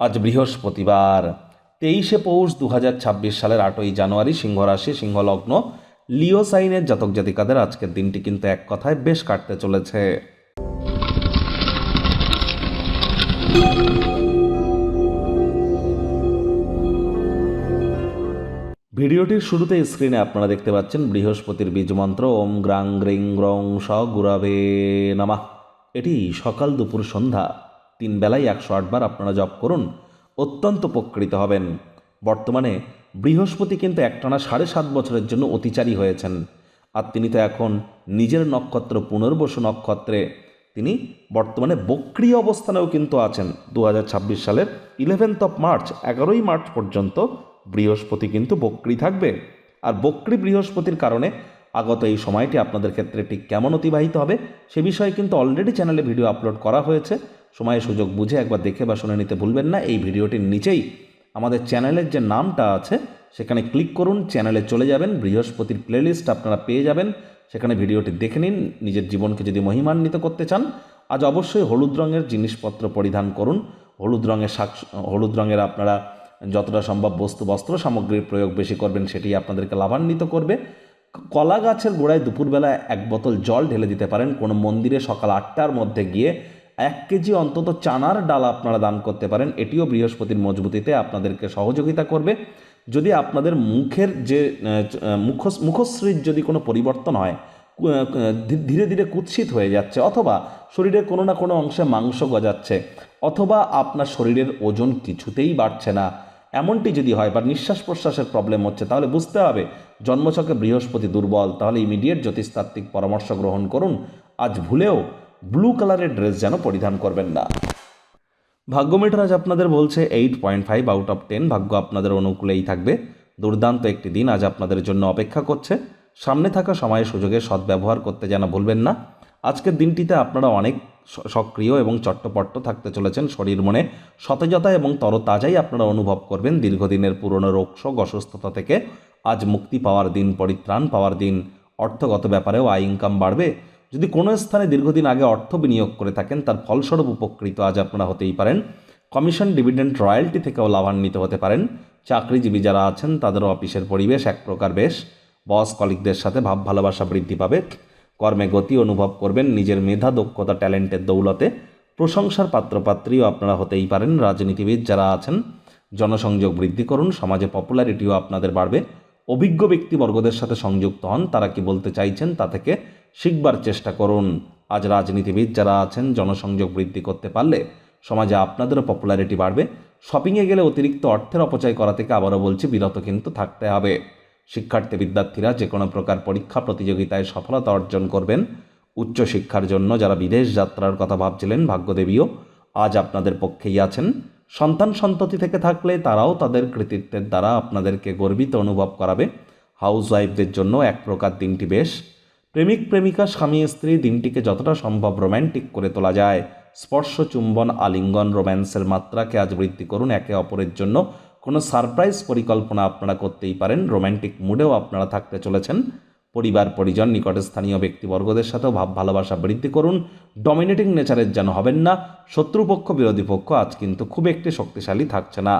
আজ বৃহস্পতিবার 23শে পৌষ 2026 সালের 8ই জানুয়ারি। সিংহ রাশি, সিংহ লগ্ন, লিও সাইনের জাতক জাতিকাদের আজকের দিনটি কিন্তু এক কথায় বেশ কাটতে চলেছে। ভিডিওটির শুরুতে স্ক্রিনে আপনারা দেখতে পাচ্ছেন বৃহস্পতির বীজমন্ত্র ওম গ্রাং গ্রিং গ্রং স গুরাবে নমঃ। এটি সকাল দুপুর সন্ধ্যা 3 বেলায় 108 বার আপনারা জপ করুন, অত্যন্ত উপকৃত হবেন। বর্তমানে বৃহস্পতি কিন্তু একটানা 7.5 বছরের জন্য অতিচারী হয়েছেন, আর তিনি তো এখন নিজের নক্ষত্র পুনর্বসু নক্ষত্রে তিনি বর্তমানে বক্রী অবস্থানেও কিন্তু আছেন। 2026 সালের 11 মার্চ 11ই মার্চ পর্যন্ত বৃহস্পতি কিন্তু বক্রী থাকবে। আর বক্রী বৃহস্পতির কারণে আগত এই সময়টি আপনাদের ক্ষেত্রে ঠিক কেমন অতিবাহিত হবে সে বিষয়ে কিন্তু অলরেডি চ্যানেলে ভিডিও আপলোড করা হয়েছে। সময় সুযোগ বুঝে একবার দেখে বা শুনে নিতে ভুলবেন না। এই ভিডিওটির নিচেই আমাদের চ্যানেলের যে নামটা আছে সেখানে ক্লিক করুন, চ্যানেলে চলে যাবেন, বৃহস্পতির প্লেলিস্ট আপনারা পেয়ে যাবেন। সেখানে ভিডিওটি দেখে নিন। নিজের জীবনকে যদি মহিমান্বিত করতে চান, আজ অবশ্যই হলুদ রঙের জিনিসপত্র পরিধান করুন। হলুদ রঙের আপনারা যতটা সম্ভব বস্ত্র সামগ্রীর প্রয়োগ বেশি করবেন, সেটি আপনাদেরকে লাভান্বিত করবে। কলা গাছের গোড়ায় দুপুরবেলায় 1 বোতল জল ঢেলে দিতে পারেন। কোনো মন্দিরে সকাল 8টার মধ্যে গিয়ে 1 কেজি অন্তত চানার ডাল আপনারা দান করতে পারেন। এটিও বৃহস্পতির মজবুতিতে আপনাদেরকে সহযোগিতা করবে। যদি আপনাদের মুখের যে মুখশ্রীর যদি কোনো পরিবর্তন হয়, ধীরে ধীরে কুৎসিত হয়ে যাচ্ছে, অথবা শরীরের কোনো না কোনো অংশে মাংস গজাচ্ছে, অথবা আপনার শরীরের ওজন কিছুতেই বাড়ছে না, এমনটি যদি হয়, বা নিঃশ্বাস প্রশ্বাসের প্রবলেম হচ্ছে, তাহলে বুঝতে হবে জন্মছকে বৃহস্পতি দুর্বল। তাহলে ইমিডিয়েট জ্যোতিষতাত্ত্বিক পরামর্শ গ্রহণ করুন। আজ ভুলেও ব্লু কালারের ড্রেস যেন পরিধান করবেন না। ভাগ্য মিটার আজ আপনাদের বলছে 8.5 আউট অফ 10। ভাগ্য আপনাদের অনুকূলেই থাকবে। দুর্দান্ত একটি দিন আজ আপনাদের জন্য অপেক্ষা করছে। সামনে থাকা সময়ের সুযোগে সদ্ব্যবহার করতে যেন ভুলবেন না। আজকের দিনটিতে আপনারা অনেক সক্রিয় এবং চট্টপট্ট থাকতে চলেছেন। শরীর মনে সতেজতা এবং তরতাজাই আপনারা অনুভব করবেন। দীর্ঘদিনের পুরনো রোগশোক অসুস্থতা থেকে আজ মুক্তি পাওয়ার দিন, পরিত্রাণ পাওয়ার দিন। অর্থগত ব্যাপারেও আয় ইনকাম বাড়বে। যদি কোনো স্থানে দীর্ঘদিন আগে অর্থ বিনিয়োগ করে থাকেন, তার ফলস্বরূপ উপকৃত আজ আপনারা হতেই পারেন। কমিশন, ডিভিডেন্ড, রয়্যালটি থেকেও লাভান্বিত হতে পারেন। চাকরিজীবী যারা আছেন তাদেরও অফিসের পরিবেশ এক প্রকার বেশ। বস কলিগদের সাথে ভাব ভালোবাসা বৃদ্ধি পাবে। কর্মে গতি অনুভব করবেন নিজের মেধা, দক্ষতা, ট্যালেন্টের দৌলতে। প্রশংসার পাত্রপাত্রীও আপনারা হতেই পারেন। রাজনীতিবিদ যারা আছেন জনসংযোগ বৃদ্ধি করুন। সমাজে পপুলারিটিও আপনাদের বাড়বে। অভিজ্ঞ ব্যক্তিবর্গদের সাথে সংযুক্ত হন। তারা কি বলতে চাইছেন তা থেকে শিখবার চেষ্টা করুন। আজ রাজনীতিবিদ যারা আছেন জনসংযোগ বৃদ্ধি করতে পারলে সমাজে আপনাদেরও পপুলারিটি বাড়বে। শপিংয়ে গেলে অতিরিক্ত অর্থের অপচয় করা থেকে আবারও বলছি বিরত কিন্তু থাকতে হবে। শিক্ষার্থী বিদ্যার্থীরা যে কোনো প্রকার পরীক্ষা প্রতিযোগিতায় সফলতা অর্জন করবেন। উচ্চশিক্ষার জন্য যারা বিদেশ যাত্রার কথা ভাবছিলেন, ভাগ্যদেবীও আজ আপনাদের পক্ষেই আছেন। সন্তান সন্ততি থেকে থাকলে তারাও তাদের কৃতিত্বের দ্বারা আপনাদেরকে গর্বিত অনুভব করাবে। হাউসওয়াইফদের জন্য এক প্রকার দিনটি বেশ। প্রেমিক প্রেমিকা, স্বামী স্ত্রী দিনটিকে যতটা সম্ভব রোম্যান্টিক করে তোলা যায়। স্পর্শ, চুম্বন, আলিঙ্গন, রোম্যান্সের মাত্রাকে আজ বৃদ্ধি করুন। একে অপরের জন্য কোনো সারপ্রাইজ পরিকল্পনা আপনারা করতেই পারেন। রোম্যান্টিক মুডেও আপনারা থাকতে চলেছেন। পরিবার পরিজন, নিকটস্থানীয় ব্যক্তিবর্গদের সাথেও ভাব ভালোবাসা বৃদ্ধি করুন। ডমিনেটিং নেচারের যেন হবেন না। শত্রুপক্ষ, বিরোধী পক্ষ আজ কিন্তু খুব একটি শক্তিশালী থাকছে না।